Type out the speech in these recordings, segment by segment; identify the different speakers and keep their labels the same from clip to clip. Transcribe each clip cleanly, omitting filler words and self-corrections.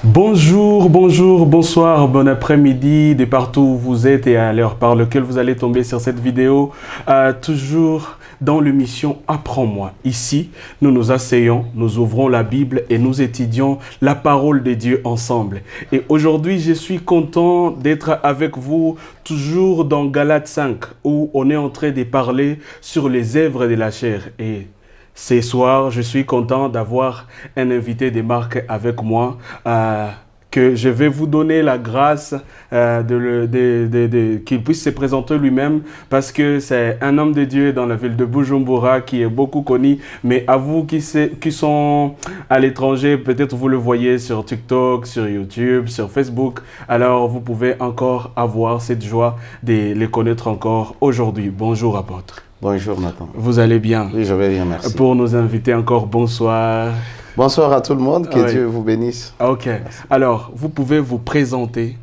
Speaker 1: Bonjour, bonjour, bonsoir, bon après-midi, de partout où vous êtes et à l'heure par laquelle vous allez tomber sur cette vidéo. Toujours dans l'émission Apprends-moi. Ici, nous nous asseyons, nous ouvrons la Bible et nous étudions la parole de Dieu ensemble. Et aujourd'hui, je suis content d'être avec vous toujours dans Galates 5 où on est en train de parler sur les œuvres de la chair. Et ce soir, je suis content d'avoir un invité de marque avec moi, que je vais vous donner la grâce qu'il puisse se présenter lui-même, parce que c'est un homme de Dieu dans la ville de Bujumbura qui est beaucoup connu, mais à vous qui sont à l'étranger, peut-être vous le voyez sur TikTok, sur YouTube, sur Facebook, alors vous pouvez encore avoir cette joie de les connaître encore aujourd'hui. Bonjour apôtre.
Speaker 2: Bonjour Nathan.
Speaker 1: Vous allez bien?
Speaker 2: Oui, je vais bien, merci.
Speaker 1: Pour nos invités encore, bonsoir.
Speaker 2: Bonsoir à tout le monde, que Dieu vous bénisse.
Speaker 1: Ok. Merci. Alors, vous pouvez vous présenter?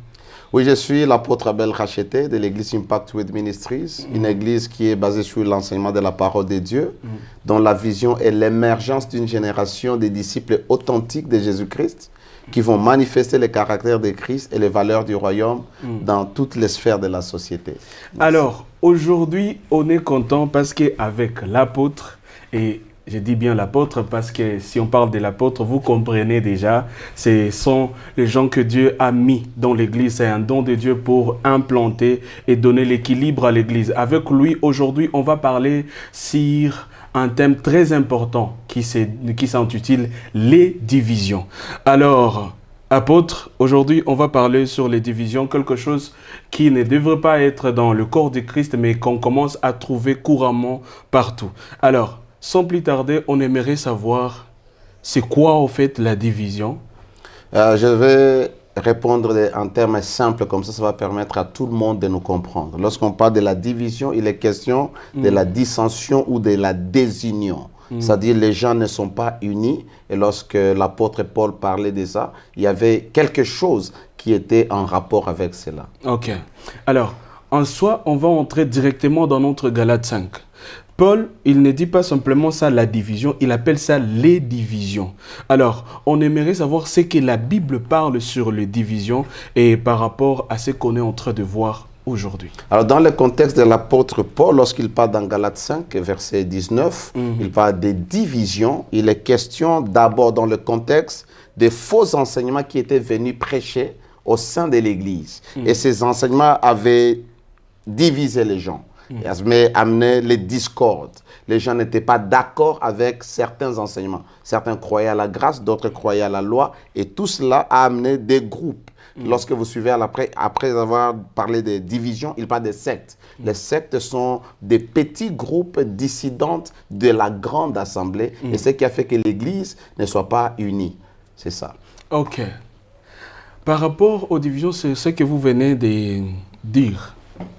Speaker 2: Oui, je suis l'apôtre Abel Racheté de l'église Impact With Ministries, une église qui est basée sur l'enseignement de la parole de Dieu, dont la vision est l'émergence d'une génération de disciples authentiques de Jésus-Christ qui vont manifester le caractère de Christ et les valeurs du royaume dans toutes les sphères de la société. Merci.
Speaker 1: Alors, aujourd'hui, on est content parce qu'avec l'apôtre, et je dis bien l'apôtre parce que si on parle de l'apôtre, vous comprenez déjà, ce sont les gens que Dieu a mis dans l'église. C'est un don de Dieu pour implanter et donner l'équilibre à l'église. Avec lui, aujourd'hui, on va parler sur un thème très important qui s'intitule les divisions. Alors, apôtre, aujourd'hui, on va parler sur les divisions, quelque chose qui ne devrait pas être dans le corps de Christ, mais qu'on commence à trouver couramment partout. Alors, sans plus tarder, on aimerait savoir, c'est quoi en fait la division?
Speaker 2: Je vais répondre en termes simples, comme ça va permettre à tout le monde de nous comprendre. Lorsqu'on parle de la division, il est question de la dissension ou de la désunion. C'est-à-dire les gens ne sont pas unis. Et lorsque l'apôtre Paul parlait de ça, il y avait quelque chose qui était en rapport avec cela.
Speaker 1: Ok. Alors, en soi, on va entrer directement dans notre Galates 5. Paul, il ne dit pas simplement ça, la division, il appelle ça les divisions. Alors, on aimerait savoir ce que la Bible parle sur les divisions et par rapport à ce qu'on est en train de voir aujourd'hui.
Speaker 2: Alors, dans le contexte de l'apôtre Paul, lorsqu'il parle dans Galates 5, verset 19, il parle des divisions. Il est question d'abord dans le contexte des faux enseignements qui étaient venus prêcher au sein de l'Église. Et ces enseignements avaient divisé les gens. Mais amener les discordes. Les gens n'étaient pas d'accord avec certains enseignements. Certains croyaient à la grâce, d'autres croyaient à la loi. Et tout cela a amené des groupes. Lorsque vous suivez après avoir parlé des divisions, il parle des sectes. Les sectes sont des petits groupes dissidents de la grande assemblée. Et ce qui a fait que l'Église ne soit pas unie. C'est ça.
Speaker 1: Ok. Par rapport aux divisions, c'est ce que vous venez de dire.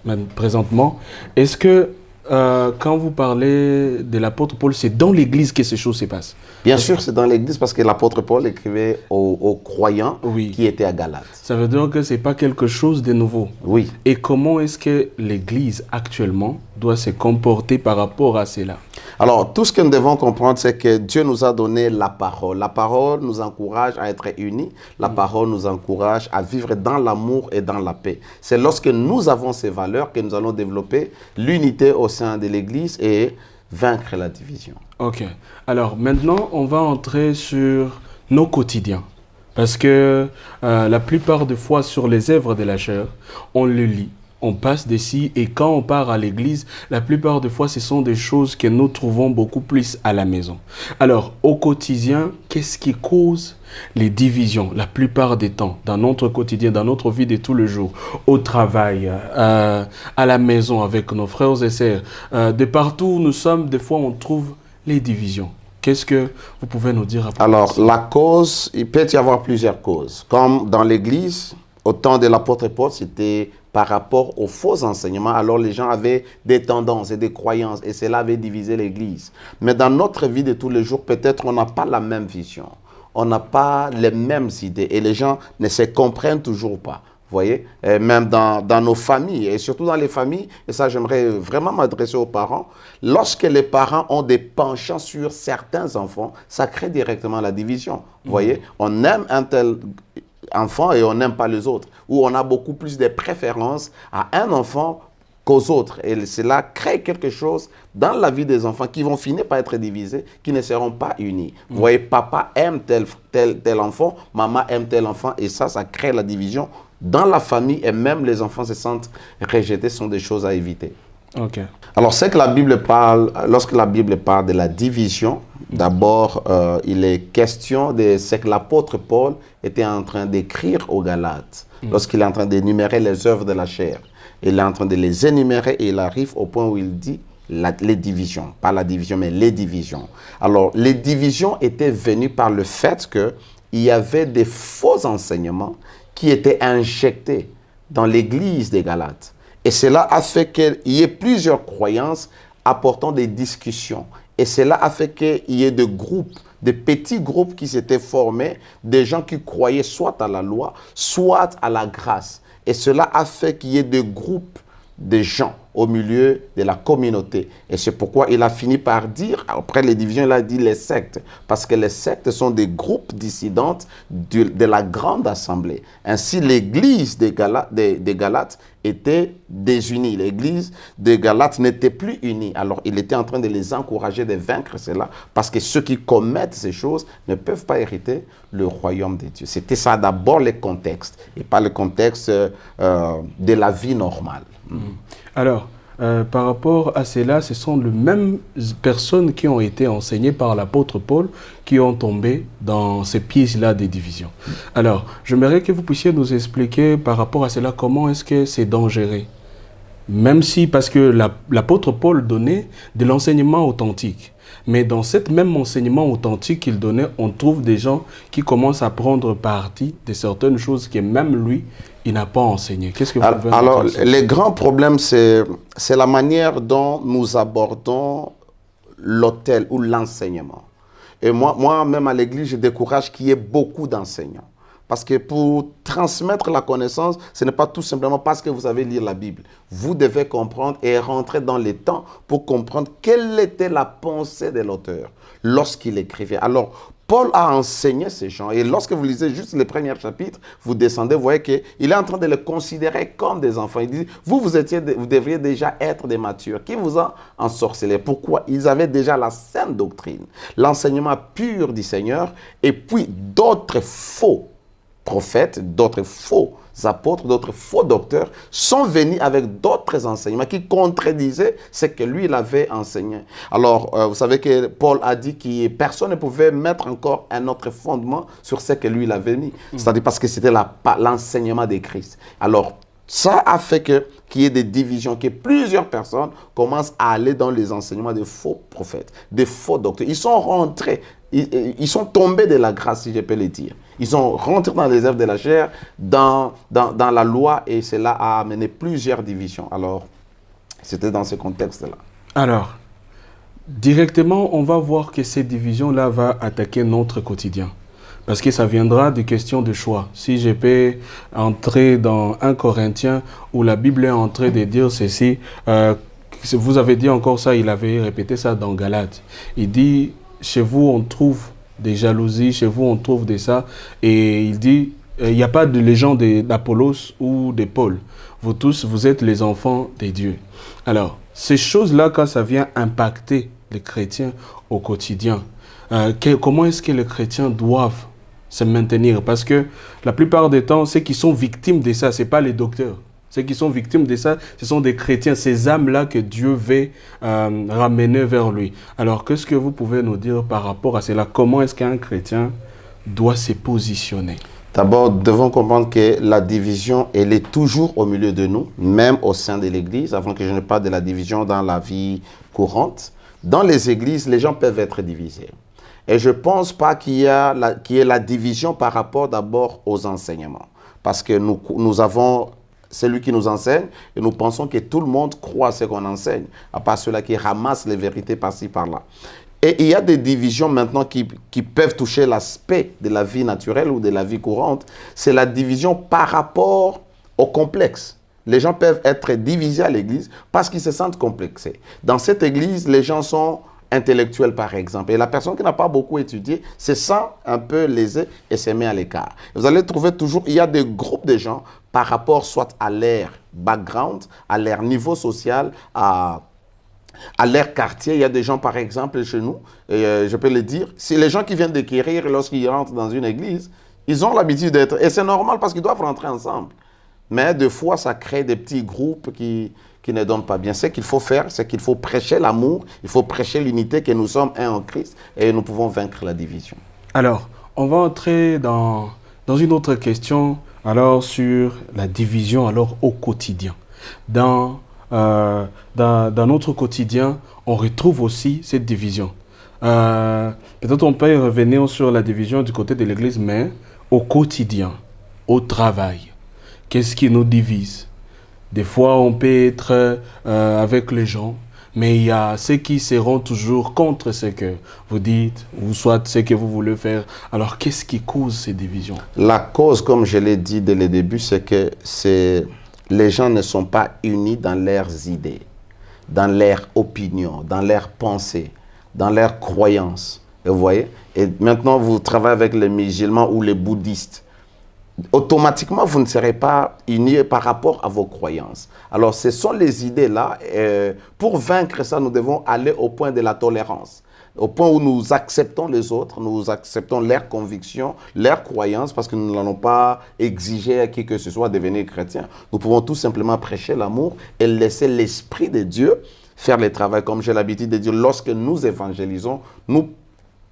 Speaker 1: Même présentement, est-ce que quand vous parlez de l'apôtre Paul, c'est dans l'église que ces choses se passent?
Speaker 2: Bien sûr, c'est dans l'église parce que l'apôtre Paul écrivait aux croyants qui étaient à Galate.
Speaker 1: Ça veut dire que ce n'est pas quelque chose de nouveau.
Speaker 2: Oui.
Speaker 1: Et comment est-ce que l'église actuellement doit se comporter par rapport à cela?
Speaker 2: Alors, tout ce que nous devons comprendre, c'est que Dieu nous a donné la parole. La parole nous encourage à être unis. La parole nous encourage à vivre dans l'amour et dans la paix. C'est lorsque nous avons ces valeurs que nous allons développer l'unité au sein de l'Église et vaincre la division.
Speaker 1: Ok. Alors, maintenant, on va entrer sur nos quotidiens. Parce que la plupart des fois, sur les œuvres de la chair, on le lit. On passe d'ici et quand on part à l'église, la plupart des fois, ce sont des choses que nous trouvons beaucoup plus à la maison. Alors, au quotidien, qu'est-ce qui cause les divisions la plupart des temps dans notre quotidien, dans notre vie de tous les jours, au travail, à la maison avec nos frères et sœurs, de partout où nous sommes, des fois, on trouve les divisions. Qu'est-ce que vous pouvez nous dire à propos
Speaker 2: Alors,
Speaker 1: de ça?
Speaker 2: la cause, il peut y avoir plusieurs causes. Comme dans l'église, au temps de l'apôtre Paul, c'était par rapport aux faux enseignements. Alors les gens avaient des tendances et des croyances et cela avait divisé l'église. Mais dans notre vie de tous les jours, peut-être on n'a pas la même vision. On n'a pas les mêmes idées et les gens ne se comprennent toujours pas. Vous voyez, et même dans nos familles, et surtout dans les familles, et ça j'aimerais vraiment m'adresser aux parents, lorsque les parents ont des penchants sur certains enfants, ça crée directement la division. Vous voyez, on aime un tel enfants et on n'aime pas les autres, ou on a beaucoup plus de préférences à un enfant qu'aux autres. Et cela crée quelque chose dans la vie des enfants qui vont finir par être divisés, qui ne seront pas unis. Vous voyez, papa aime tel enfant, maman aime tel enfant, et ça crée la division dans la famille, et même les enfants se sentent rejetés, sont des choses à éviter.
Speaker 1: Ok.
Speaker 2: Alors, c'est que la Bible parle, lorsque la Bible parle de la division, d'abord, il est question de ce que l'apôtre Paul était en train d'écrire aux Galates, lorsqu'il est en train d'énumérer les œuvres de la chair. Il est en train de les énumérer et il arrive au point où il dit les divisions. Pas la division, mais les divisions. Alors, les divisions étaient venues par le fait qu'il y avait des faux enseignements qui étaient injectés dans l'église des Galates. Et cela a fait qu'il y ait plusieurs croyances apportant des discussions. Et cela a fait qu'il y ait des groupes, des petits groupes qui s'étaient formés, des gens qui croyaient soit à la loi, soit à la grâce. Et cela a fait qu'il y ait des groupes de gens au milieu de la communauté. Et c'est pourquoi il a fini par dire, après les divisions, il a dit les sectes. Parce que les sectes sont des groupes dissidentes de la grande assemblée. Ainsi, l'église des Galates était désunie. L'église des Galates n'était plus unie. Alors, il était en train de les encourager de vaincre cela. Parce que ceux qui commettent ces choses ne peuvent pas hériter le royaume de Dieu. C'était ça d'abord le contexte. Et pas le contexte de la vie normale.
Speaker 1: Alors, par rapport à cela, ce sont les mêmes personnes qui ont été enseignées par l'apôtre Paul qui ont tombé dans ces pièges-là des divisions. Alors, j'aimerais que vous puissiez nous expliquer par rapport à cela, comment est-ce que c'est dangereux. Même si, parce que l'apôtre Paul donnait de l'enseignement authentique. Mais dans cet même enseignement authentique qu'il donnait, on trouve des gens qui commencent à prendre parti de certaines choses que même lui, il n'a pas enseigné. Qu'est-ce que vous pouvez
Speaker 2: Alors,
Speaker 1: dire?
Speaker 2: les grands problèmes, c'est la manière dont nous abordons l'autel ou l'enseignement. Et moi-même à l'église, je décourage qu'il y ait beaucoup d'enseignants. Parce que pour transmettre la connaissance, ce n'est pas tout simplement parce que vous savez lire la Bible. Vous devez comprendre et rentrer dans les temps pour comprendre quelle était la pensée de l'auteur lorsqu'il écrivait. Alors, Paul a enseigné ces gens. Et lorsque vous lisez juste les premiers chapitres, vous descendez, vous voyez qu'il est en train de les considérer comme des enfants. Il dit, vous devriez déjà être des matures. Qui vous a ensorcelé? Pourquoi? Ils avaient déjà la saine doctrine, l'enseignement pur du Seigneur, et puis d'autres faux prophètes, d'autres faux apôtres, d'autres faux docteurs sont venus avec d'autres enseignements qui contredisaient ce que lui il avait enseigné. Alors, vous savez que Paul a dit que personne ne pouvait mettre encore un autre fondement sur ce que lui il avait mis. C'est-à-dire parce que c'était l'enseignement de Christ. Alors, ça a fait qu'il y ait des divisions, que plusieurs personnes commencent à aller dans les enseignements de faux prophètes, de faux docteurs. Ils sont rentrés, ils sont tombés de la grâce, si je peux le dire. Ils sont rentrés dans les œuvres de la chair, dans la loi, et cela a amené plusieurs divisions. Alors, c'était dans ce contexte-là.
Speaker 1: Alors, directement, on va voir que ces divisions-là vont attaquer notre quotidien. Parce que ça viendra des questions de choix. Si je peux entrer dans 1 Corinthiens où la Bible est en train de dire ceci, vous avez dit encore ça, il avait répété ça dans Galates. Il dit, chez vous on trouve des jalousies, chez vous on trouve de ça. Et il dit, il n'y a pas de légende d'Apollos ou de Paul. Vous tous, vous êtes les enfants de Dieu. Alors, ces choses-là, quand ça vient impacter les chrétiens au quotidien, comment est-ce que les chrétiens doivent se maintenir? Parce que la plupart des temps, ceux qui sont victimes de ça, ce n'est pas les docteurs. Ceux qui sont victimes de ça, ce sont des chrétiens, ces âmes-là que Dieu veut ramener vers lui. Alors, qu'est-ce que vous pouvez nous dire par rapport à cela? Comment est-ce qu'un chrétien doit se positionner?
Speaker 2: D'abord, nous devons comprendre que la division, elle est toujours au milieu de nous, même au sein de l'Église, avant que je ne parle de la division dans la vie courante. Dans les églises, les gens peuvent être divisés. Et je ne pense pas qu'il y ait la division par rapport d'abord aux enseignements. Parce que nous avons celui qui nous enseigne et nous pensons que tout le monde croit ce qu'on enseigne, à part ceux-là qui ramassent les vérités par-ci, par-là. Et il y a des divisions maintenant qui peuvent toucher l'aspect de la vie naturelle ou de la vie courante. C'est la division par rapport au complexe. Les gens peuvent être divisés à l'église parce qu'ils se sentent complexés. Dans cette église, les gens sont intellectuelle, par exemple. Et la personne qui n'a pas beaucoup étudié se sent un peu lésée et se met à l'écart. Vous allez trouver toujours, il y a des groupes de gens par rapport soit à leur background, à leur niveau social, à leur quartier. Il y a des gens, par exemple, chez nous, je peux le dire, si les gens qui viennent d'acquérir lorsqu'ils rentrent dans une église, ils ont l'habitude d'être, et c'est normal parce qu'ils doivent rentrer ensemble. Mais des fois, ça crée des petits groupes qui ne donnent pas bien. Ce qu'il faut faire, c'est qu'il faut prêcher l'amour, il faut prêcher l'unité, que nous sommes un en Christ et nous pouvons vaincre la division.
Speaker 1: Alors, on va entrer dans une autre question, alors sur la division alors au quotidien. Dans notre quotidien, on retrouve aussi cette division. Peut-être on peut y revenir sur la division du côté de l'Église, mais au quotidien, au travail, qu'est-ce qui nous divise? Des fois, on peut être avec les gens, mais il y a ceux qui seront toujours contre ce que vous dites, ou soit ce que vous voulez faire. Alors, qu'est-ce qui cause ces divisions?
Speaker 2: La cause, comme je l'ai dit dès le début, c'est que les gens ne sont pas unis dans leurs idées, dans leurs opinions, dans leurs pensées, dans leurs croyances. Vous voyez? Et maintenant, vous travaillez avec les musulmans ou les bouddhistes. Automatiquement, vous ne serez pas unis par rapport à vos croyances. Alors, ce sont les idées-là. Pour vaincre ça, nous devons aller au point de la tolérance. Au point où nous acceptons les autres, nous acceptons leurs convictions, leurs croyances, parce que nous n'allons pas exiger à qui que ce soit de devenir chrétien. Nous pouvons tout simplement prêcher l'amour et laisser l'Esprit de Dieu faire le travail. Comme j'ai l'habitude de dire, lorsque nous évangélisons, nous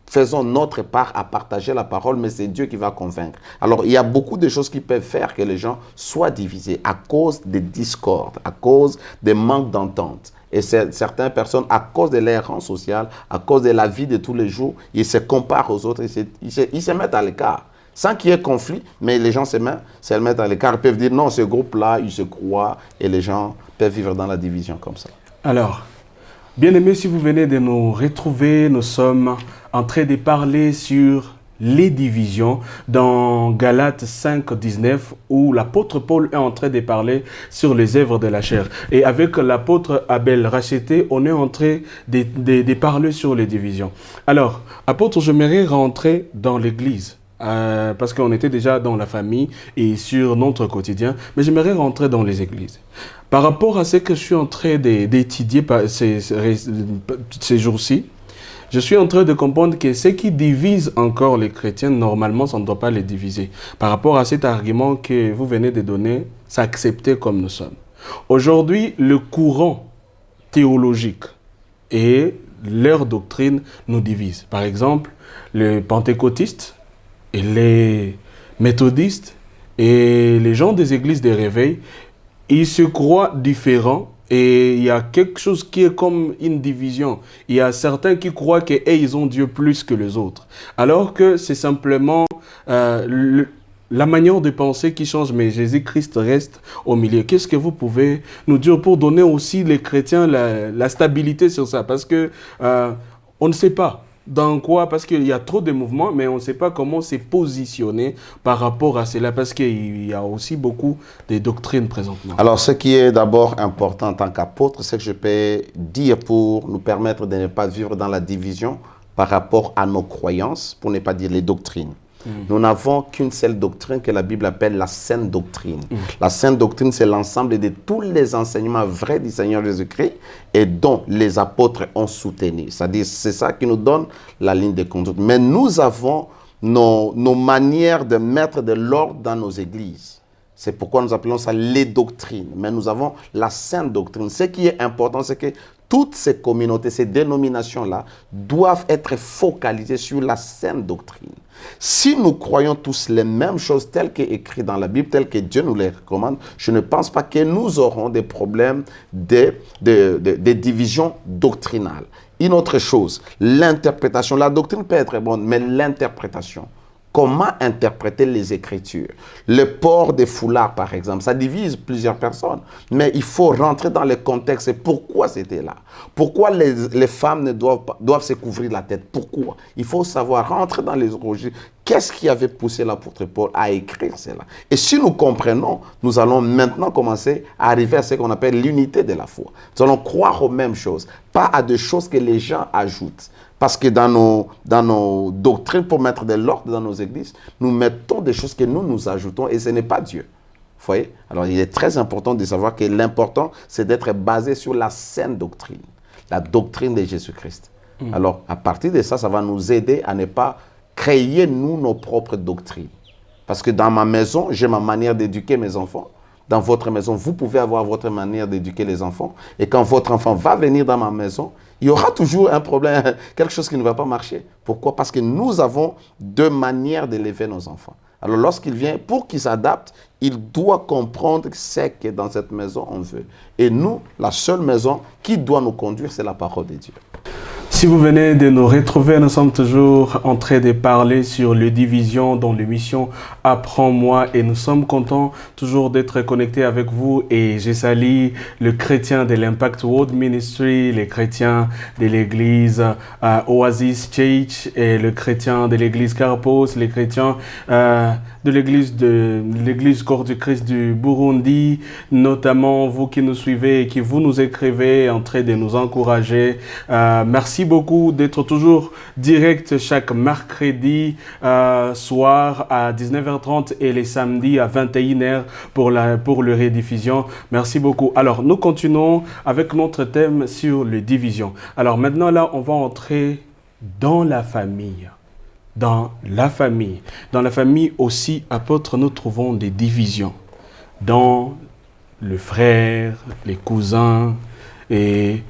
Speaker 2: faisons notre part à partager la parole, mais c'est Dieu qui va convaincre. Alors, il y a beaucoup de choses qui peuvent faire que les gens soient divisés à cause des discordes, à cause des manques d'entente. Et certaines personnes, à cause de leur rang social, à cause de la vie de tous les jours, ils se comparent aux autres, ils se mettent à l'écart. Sans qu'il y ait conflit, mais les gens se mettent à l'écart. Ils peuvent dire non, ce groupe-là, ils se croient, et les gens peuvent vivre dans la division comme ça.
Speaker 1: Alors, bien-aimés, si vous venez de nous retrouver, nous sommes en train de parler sur les divisions dans Galates 5, 19, où l'apôtre Paul est en train de parler sur les œuvres de la chair. Et avec l'apôtre Abel Racheté, on est en train de parler sur les divisions. Alors, apôtre, j'aimerais rentrer dans l'église. Parce qu'on était déjà dans la famille et sur notre quotidien, mais j'aimerais rentrer dans les églises. Par rapport à ce que je suis en train d'étudier ces jours-ci, je suis en train de comprendre que ce qui divise encore les chrétiens, normalement, ça ne doit pas les diviser. Par rapport à cet argument que vous venez de donner, s'accepter comme nous sommes. Aujourd'hui, le courant théologique et leur doctrine nous divisent. Par exemple, les pentecôtistes et les méthodistes et les gens des églises de réveil, ils se croient différents. Et il y a quelque chose qui est comme une division. Il y a certains qui croient qu'ils ont Dieu plus que les autres. Alors que c'est simplement la manière de penser qui change, mais Jésus-Christ reste au milieu. Qu'est-ce que vous pouvez nous dire pour donner aussi les chrétiens la stabilité sur ça? Parce que on ne sait pas. Dans quoi? Parce qu'il y a trop de mouvements, mais on ne sait pas comment se positionner par rapport à cela, parce qu'il y a aussi beaucoup de doctrines présentement.
Speaker 2: Alors, ce qui est d'abord important en tant qu'apôtre, c'est que je peux dire pour nous permettre de ne pas vivre dans la division par rapport à nos croyances, pour ne pas dire les doctrines. Nous n'avons qu'une seule doctrine que la Bible appelle la sainte doctrine. La sainte doctrine, c'est l'ensemble de tous les enseignements vrais du Seigneur Jésus-Christ et dont les apôtres ont soutenu. C'est-à-dire, c'est ça qui nous donne la ligne de conduite. Mais nous avons nos manières de mettre de l'ordre dans nos églises. C'est pourquoi nous appelons ça les doctrines. Mais nous avons la sainte doctrine. Ce qui est important, c'est que toutes ces communautés, ces dénominations-là, doivent être focalisées sur la sainte doctrine. Si nous croyons tous les mêmes choses telles qu'écrites dans la Bible, telles que Dieu nous les recommande, je ne pense pas que nous aurons des problèmes de division doctrinale. Une autre chose, l'interprétation. La doctrine peut être bonne, mais l'interprétation. Comment interpréter les Écritures? Le port des foulards, par exemple, ça divise plusieurs personnes. Mais il faut rentrer dans le contexte et pourquoi c'était là. Pourquoi les femmes doivent se couvrir la tête? Pourquoi? Il faut savoir rentrer dans les origines. qu'est-ce qui avait poussé l'apôtre Paul à écrire cela? Et si nous comprenons, nous allons maintenant commencer à arriver à ce qu'on appelle l'unité de la foi. Nous allons croire aux mêmes choses, pas à des choses que les gens ajoutent. Parce que dans nos doctrines, pour mettre de l'ordre dans nos églises, nous mettons des choses que nous ajoutons et ce n'est pas Dieu. Vous voyez? Alors, il est très important de savoir que l'important, c'est d'être basé sur la saine doctrine, la doctrine de Jésus-Christ. Alors, à partir de ça, ça va nous aider à ne pas créer, nous, nos propres doctrines. Parce que dans ma maison, j'ai ma manière d'éduquer mes enfants. Dans votre maison, vous pouvez avoir votre manière d'éduquer les enfants. Et quand votre enfant va venir dans ma maison, il y aura toujours un problème, quelque chose qui ne va pas marcher. Pourquoi? Parce que nous avons deux manières d'élever nos enfants. Alors, lorsqu'il vient, pour qu'il s'adapte, il doit comprendre ce que dans cette maison, on veut. Et nous, la seule maison qui doit nous conduire, c'est la parole de Dieu.
Speaker 1: Si vous venez de nous retrouver, nous sommes toujours en train de parler sur les divisions dans l'émission Apprends-moi et nous sommes contents toujours d'être connectés avec vous et je salue le chrétien de l'Impact World Ministry, les chrétiens de l'église Oasis Church et le chrétien de l'église Carpos, les chrétiens de l'église Corps du Christ du Burundi, notamment vous qui nous suivez et qui vous nous écrivez en train de nous encourager. Merci beaucoup d'être toujours direct chaque mercredi soir à 19h30 et les samedis à 21h pour le rediffusion. Merci beaucoup. Alors, nous continuons avec notre thème sur les divisions. Alors maintenant, là, on va entrer dans la famille. Dans la famille. Dans la famille aussi, apôtre, nous trouvons des divisions. Dans le frère, les cousins et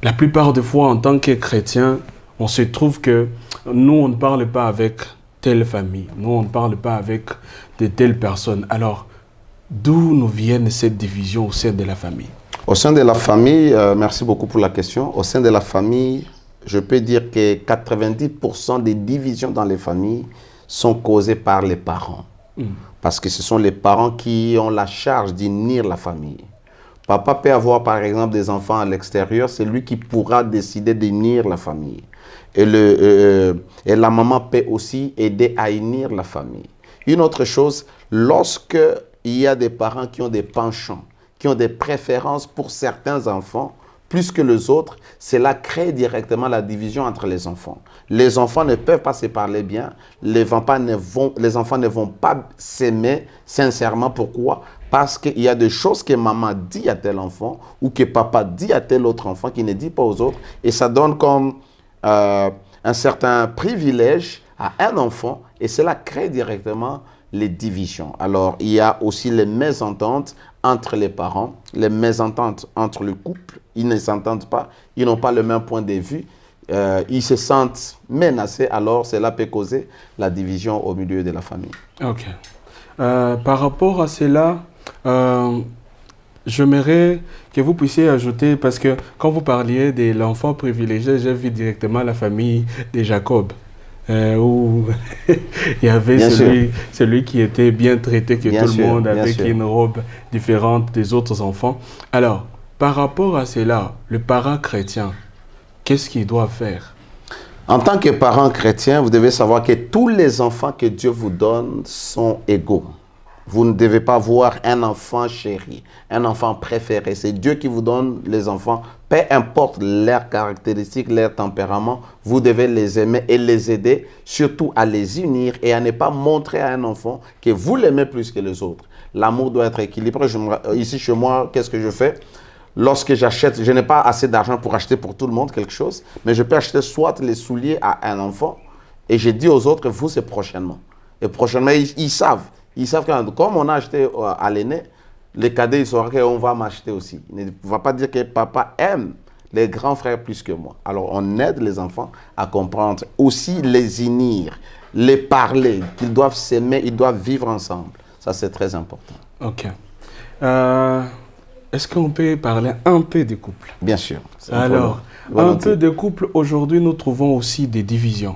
Speaker 1: la plupart des fois, en tant que chrétien, on se trouve que nous, on ne parle pas avec telle famille. Nous, on ne parle pas avec de telles personnes. Alors, d'où nous viennent cette division au sein de la famille?
Speaker 2: Au sein de la famille, merci beaucoup pour la question. Au sein de la famille, je peux dire que 90% des divisions dans les familles sont causées par les parents. Parce que ce sont les parents qui ont la charge d'unir la famille. Papa peut avoir par exemple des enfants à l'extérieur, c'est lui qui pourra décider d'unir la famille. Et la maman peut aussi aider à unir la famille. Une autre chose, lorsque il y a des parents qui ont des penchants, qui ont des préférences pour certains enfants, plus que les autres, cela crée directement la division entre les enfants. Les enfants ne peuvent pas se parler bien, les enfants ne vont pas s'aimer sincèrement. Pourquoi? Parce qu'il y a des choses que maman dit à tel enfant ou que papa dit à tel autre enfant qui ne dit pas aux autres. Et ça donne comme un certain privilège à un enfant et cela crée directement les divisions. Alors, il y a aussi les mésententes entre les parents, les mésententes entre le couple. Ils ne s'entendent pas, ils n'ont pas le même point de vue. Ils se sentent menacés, alors cela peut causer la division au milieu de la famille.
Speaker 1: Ok. Par rapport à cela, j'aimerais que vous puissiez ajouter, parce que quand vous parliez de l'enfant privilégié, j'ai vu directement la famille de Jacob, où il y avait celui qui était bien traité que tout le monde, avec une robe différente des autres enfants. Alors, par rapport à cela, le parent chrétien, qu'est-ce qu'il doit faire?
Speaker 2: En tant que parent chrétien, vous devez savoir que tous les enfants que Dieu vous donne sont égaux. Vous ne devez pas voir un enfant chéri, un enfant préféré. C'est Dieu qui vous donne les enfants. Peu importe leurs caractéristiques, leur tempérament, vous devez les aimer et les aider, surtout à les unir et à ne pas montrer à un enfant que vous l'aimez plus que les autres. L'amour doit être équilibré. Ici, chez moi, qu'est-ce que je fais? Lorsque j'achète, je n'ai pas assez d'argent pour acheter pour tout le monde quelque chose, mais je peux acheter soit les souliers à un enfant et je dis aux autres, vous, c'est prochainement. Et prochainement, ils savent. Ils savent que comme on a acheté à l'aîné, les cadets, ils sauront qu'on va m'acheter aussi. Il ne va pas dire que papa aime les grands frères plus que moi. Alors, on aide les enfants à comprendre. Aussi, les unir, les parler, qu'ils doivent s'aimer, ils doivent vivre ensemble. Ça, c'est très important.
Speaker 1: Ok. Est-ce qu'on peut parler un peu des couples?
Speaker 2: Bien sûr.
Speaker 1: Alors, un peu de couple, aujourd'hui, nous trouvons aussi des divisions.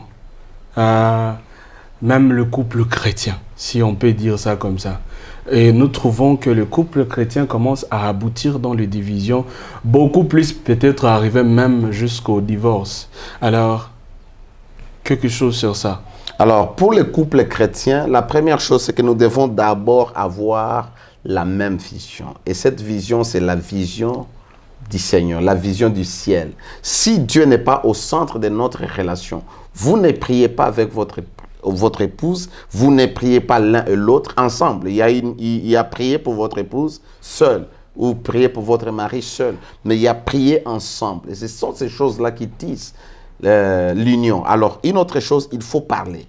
Speaker 1: Même le couple chrétien, si on peut dire ça comme ça. Et nous trouvons que le couple chrétien commence à aboutir dans les divisions, beaucoup plus peut-être arriver même jusqu'au divorce. Alors, quelque chose sur ça.
Speaker 2: Alors, pour les couples chrétiens, la première chose, c'est que nous devons d'abord avoir la même vision. Et cette vision, c'est la vision du Seigneur, la vision du ciel. Si Dieu n'est pas au centre de notre relation, vous ne priez pas avec votre épouse, vous ne priez pas l'un et l'autre ensemble. Il y a prié pour votre épouse seule, ou prier pour votre mari seul, mais il y a prié ensemble. Et ce sont ces choses-là qui tissent l'union. Alors, une autre chose, il faut parler.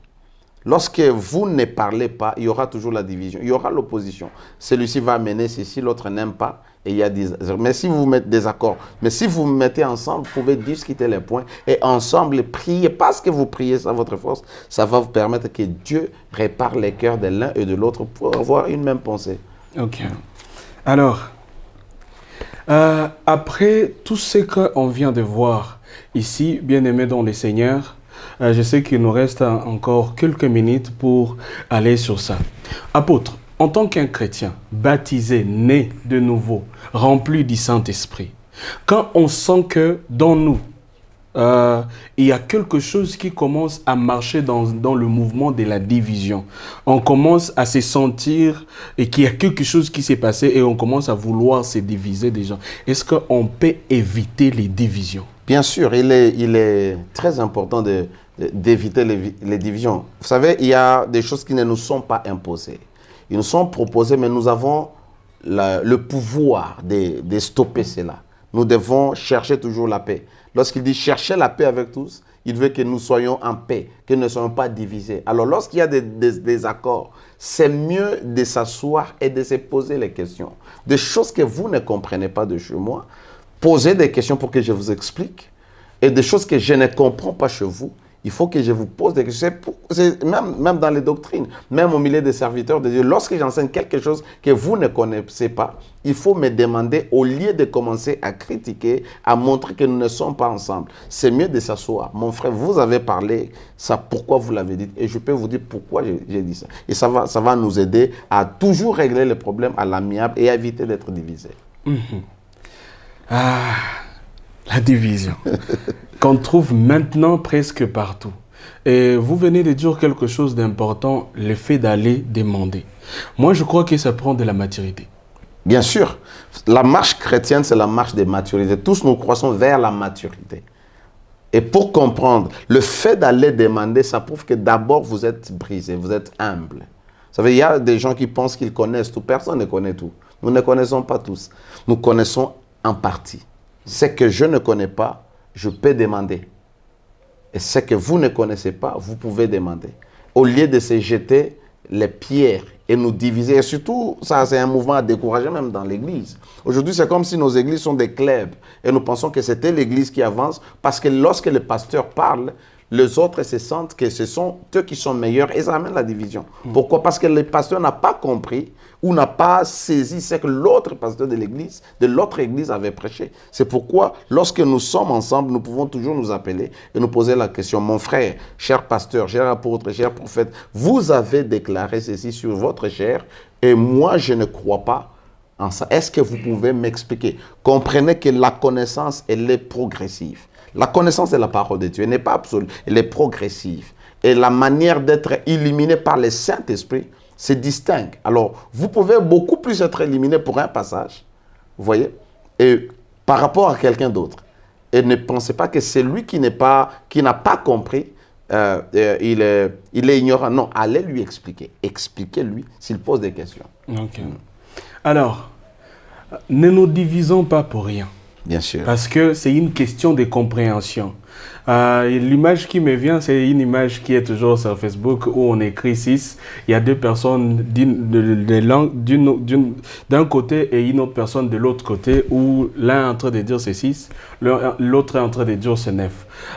Speaker 2: Lorsque vous ne parlez pas, il y aura toujours la division, il y aura l'opposition. Celui-ci va amener ceci, l'autre n'aime pas, et il y a des... Mais si vous mettez des accords, mais si vous vous mettez ensemble, vous pouvez discuter les points et ensemble prier. Parce que vous priez à votre force, ça va vous permettre que Dieu répare les cœurs de l'un et de l'autre pour avoir une même pensée.
Speaker 1: Ok. Alors, après tout ce qu'on vient de voir ici, bien-aimés dans le Seigneur, je sais qu'il nous reste encore quelques minutes pour aller sur ça. Apôtre, en tant qu'un chrétien, baptisé, né de nouveau, rempli du Saint-Esprit, quand on sent que dans nous, il y a quelque chose qui commence à marcher dans le mouvement de la division. On commence à se sentir et qu'il y a quelque chose qui s'est passé et on commence à vouloir se diviser des gens. Est-ce qu'on peut éviter les divisions?
Speaker 2: Bien sûr, il est très important d'éviter les divisions. Vous savez, il y a des choses qui ne nous sont pas imposées. Ils nous sont proposés, mais nous avons le pouvoir de stopper cela. Nous devons chercher toujours la paix. Lorsqu'il dit chercher la paix avec tous, il veut que nous soyons en paix, que nous ne soyons pas divisés. Alors lorsqu'il y a des accords, c'est mieux de s'asseoir et de se poser les questions. Des choses que vous ne comprenez pas de chez moi, posez des questions pour que je vous explique. Et des choses que je ne comprends pas chez vous, il faut que je vous pose des questions. Même dans les doctrines, même au milieu des serviteurs de Dieu, lorsque j'enseigne quelque chose que vous ne connaissez pas, il faut me demander, au lieu de commencer à critiquer, à montrer que nous ne sommes pas ensemble. C'est mieux de s'asseoir. Mon frère, vous avez parlé, ça, pourquoi vous l'avez dit? Et je peux vous dire pourquoi j'ai dit ça. Et ça va nous aider à toujours régler les problèmes à l'amiable et à éviter d'être divisés.
Speaker 1: Ah, la division qu'on trouve maintenant presque partout. Et vous venez de dire quelque chose d'important, le fait d'aller demander. Moi, je crois que ça prend de la maturité.
Speaker 2: Bien sûr, la marche chrétienne, c'est la marche de maturité. Tous nous croissons vers la maturité. Et pour comprendre, le fait d'aller demander, ça prouve que d'abord, vous êtes brisé, vous êtes humble. Vous savez, il y a des gens qui pensent qu'ils connaissent tout. Personne ne connaît tout. Nous ne connaissons pas tous. Nous connaissons en partie. Ce que je ne connais pas, je peux demander. Et ce que vous ne connaissez pas, vous pouvez demander. Au lieu de se jeter les pierres et nous diviser. Et surtout, ça c'est un mouvement à décourager même dans l'église. Aujourd'hui, c'est comme si nos églises sont des clubs. Et nous pensons que c'était l'église qui avance parce que lorsque le pasteur parle, les autres se sentent que ce sont eux qui sont meilleurs et ça amène la division. Pourquoi? Parce que le pasteur n'a pas compris ou n'a pas saisi ce que l'autre pasteur de l'autre église avait prêché. C'est pourquoi, lorsque nous sommes ensemble, nous pouvons toujours nous appeler et nous poser la question. Mon frère, cher pasteur, cher apôtre, cher prophète, vous avez déclaré ceci sur votre chair et moi, je ne crois pas en ça. Est-ce que vous pouvez m'expliquer? Comprenez que la connaissance, elle est progressive. La connaissance de la parole de Dieu n'est pas absolue, elle est progressive. Et la manière d'être illuminé par le Saint-Esprit se distingue. Alors, vous pouvez beaucoup plus être illuminé pour un passage, vous voyez, et par rapport à quelqu'un d'autre. Et ne pensez pas que c'est lui qui n'a pas compris, il est ignorant. Non, allez lui expliquer. Expliquez-lui s'il pose des questions.
Speaker 1: Ok. Alors, ne nous divisons pas pour rien.
Speaker 2: Bien sûr.
Speaker 1: Parce que c'est une question de compréhension. L'image qui me vient, c'est une image qui est toujours sur Facebook où on écrit 6. Il y a deux personnes d'un côté et une autre personne de l'autre côté où l'un est en train de dire c'est 6, l'autre est en train de dire c'est 9.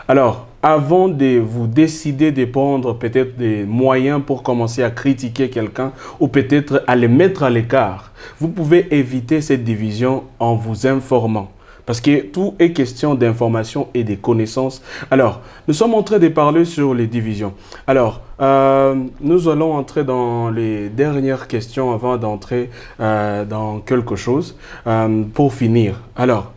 Speaker 1: Alors, avant de vous décider de prendre peut-être des moyens pour commencer à critiquer quelqu'un ou peut-être à les mettre à l'écart, vous pouvez éviter cette division en vous informant. Parce que tout est question d'information et de connaissances. Alors, nous sommes en train de parler sur les divisions. Alors, nous allons entrer dans les dernières questions avant d'entrer dans quelque chose pour finir. Alors,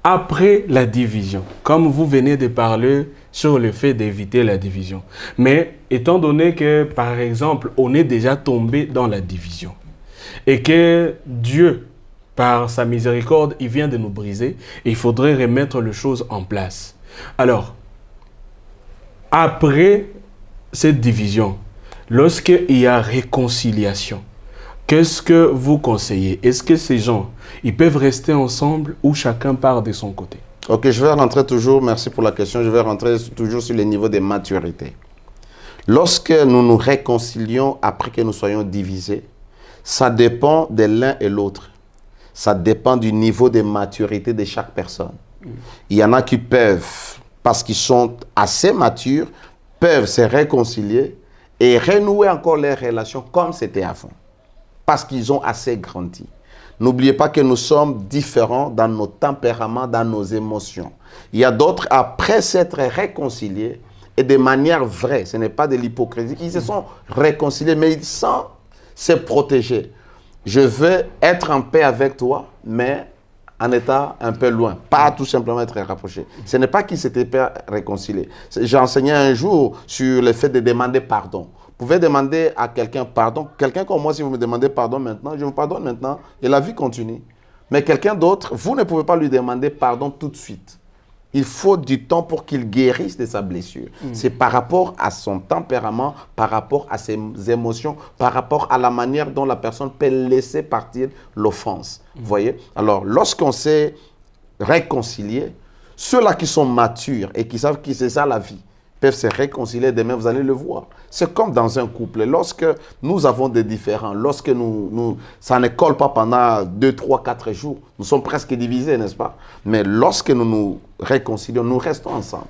Speaker 1: après la division, comme vous venez de parler sur le fait d'éviter la division. Mais étant donné que, par exemple, on est déjà tombé dans la division et que Dieu, par sa miséricorde, il vient de nous briser, et il faudrait remettre les choses en place. Alors, après cette division, lorsqu'il y a réconciliation, qu'est-ce que vous conseillez? Est-ce que ces gens, ils peuvent rester ensemble ou chacun part de son côté?
Speaker 2: Ok, je vais rentrer toujours, merci pour la question, je vais rentrer toujours sur le niveau de maturité. Lorsque nous nous réconcilions après que nous soyons divisés, ça dépend de l'un et l'autre. Ça dépend du niveau de maturité de chaque personne. Il y en a qui peuvent, parce qu'ils sont assez matures, peuvent se réconcilier et renouer encore les relations comme c'était avant. Parce qu'ils ont assez grandi. N'oubliez pas que nous sommes différents dans nos tempéraments, dans nos émotions. Il y a d'autres, après s'être réconciliés, et de manière vraie, ce n'est pas de l'hypocrisie, ils se sont réconciliés, mais ils sont se protéger. Je veux être en paix avec toi, mais en étant un peu loin, pas tout simplement être rapproché. Ce n'est pas qu'ils s'étaient pas réconciliés. J'ai enseigné un jour sur le fait de demander pardon. Vous pouvez demander à quelqu'un pardon. Quelqu'un comme moi, si vous me demandez pardon maintenant, je vous pardonne maintenant et la vie continue. Mais quelqu'un d'autre, vous ne pouvez pas lui demander pardon tout de suite. Il faut du temps pour qu'il guérisse de sa blessure. C'est par rapport à son tempérament, par rapport à ses émotions, par rapport à la manière dont la personne peut laisser partir l'offense. Vous voyez? Alors, lorsqu'on s'est réconcilié, ceux-là qui sont matures et qui savent que c'est ça la vie, peuvent se réconcilier, demain vous allez le voir. C'est comme dans un couple. Lorsque nous avons des différends, lorsque ça ne colle pas pendant 2, 3, 4 jours, nous sommes presque divisés, n'est-ce pas? Mais lorsque nous nous réconcilions, nous restons ensemble.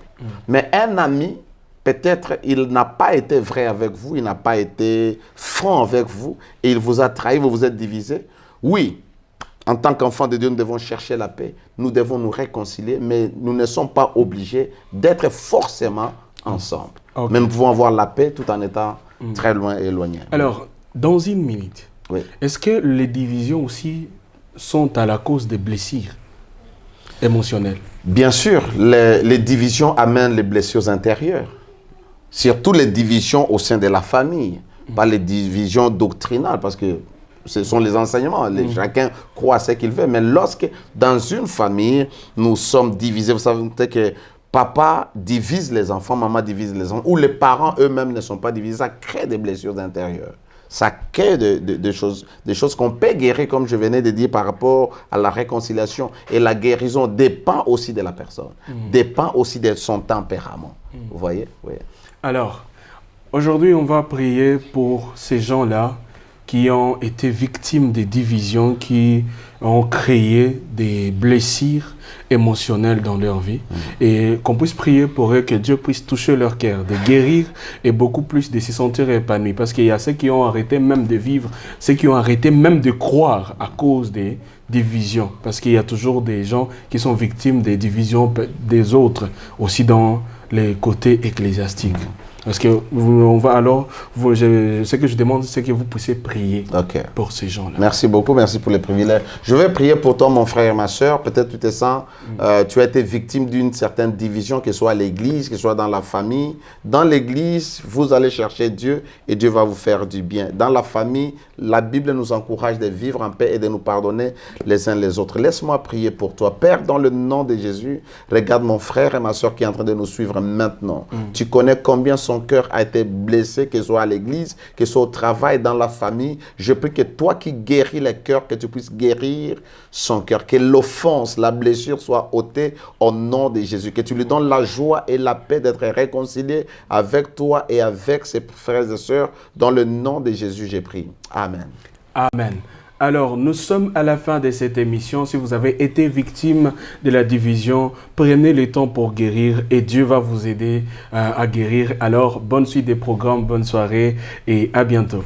Speaker 2: Mais un ami, peut-être, il n'a pas été vrai avec vous, il n'a pas été franc avec vous, et il vous a trahi, vous vous êtes divisés. Oui, en tant qu'enfants de Dieu, nous devons chercher la paix, nous devons nous réconcilier, mais nous ne sommes pas obligés d'être forcément ensemble. Okay. Mais nous pouvons avoir la paix tout en étant très loin et éloignés.
Speaker 1: Alors, dans une minute, est-ce que les divisions aussi sont à la cause des blessures émotionnelles?
Speaker 2: Bien sûr, les divisions amènent les blessures intérieures. Surtout les divisions au sein de la famille, pas les divisions doctrinales, parce que ce sont les enseignements. Chacun croit à ce qu'il veut. Mais lorsque, dans une famille, nous sommes divisés, vous savez que papa divise les enfants, maman divise les enfants, ou les parents eux-mêmes ne sont pas divisés, ça crée des blessures intérieures. Ça crée des choses qu'on peut guérir, comme je venais de dire, par rapport à la réconciliation. Et la guérison dépend aussi de la personne, dépend aussi de son tempérament. Vous voyez? Oui.
Speaker 1: Alors, aujourd'hui, on va prier pour ces gens-là qui ont été victimes des divisions, qui ont créé des blessures émotionnelles dans leur vie, et qu'on puisse prier pour eux, que Dieu puisse toucher leur cœur, de guérir et beaucoup plus de se sentir épanouis, parce qu'il y a ceux qui ont arrêté même de vivre, ceux qui ont arrêté même de croire à cause des divisions, parce qu'il y a toujours des gens qui sont victimes des divisions des autres, aussi dans les côtés ecclésiastiques. Parce que on va alors, ce que je demande, c'est que vous puissiez prier pour ces gens-là.
Speaker 2: Merci beaucoup, merci pour les privilèges. Je vais prier pour toi, mon frère et ma soeur. Peut-être tu te sens, tu as été victime d'une certaine division, que ce soit à l'église, que ce soit dans la famille. Dans l'église, vous allez chercher Dieu et Dieu va vous faire du bien. Dans la famille, la Bible nous encourage de vivre en paix et de nous pardonner les uns les autres. Laisse-moi prier pour toi. Père, dans le nom de Jésus, regarde mon frère et ma soeur qui est en train de nous suivre maintenant. Tu connais combien son cœur a été blessé, que ce soit à l'église, que ce soit au travail, dans la famille. Je prie que toi qui guéris les cœurs, que tu puisses guérir son cœur, que l'offense, la blessure soit ôtée au nom de Jésus, que tu lui donnes la joie et la paix d'être réconcilié avec toi et avec ses frères et sœurs. Dans le nom de Jésus, j'ai prié. Amen.
Speaker 1: Amen. Alors, nous sommes à la fin de cette émission. Si vous avez été victime de la division, prenez le temps pour guérir et Dieu va vous aider à guérir. Alors, bonne suite des programmes, bonne soirée et à bientôt.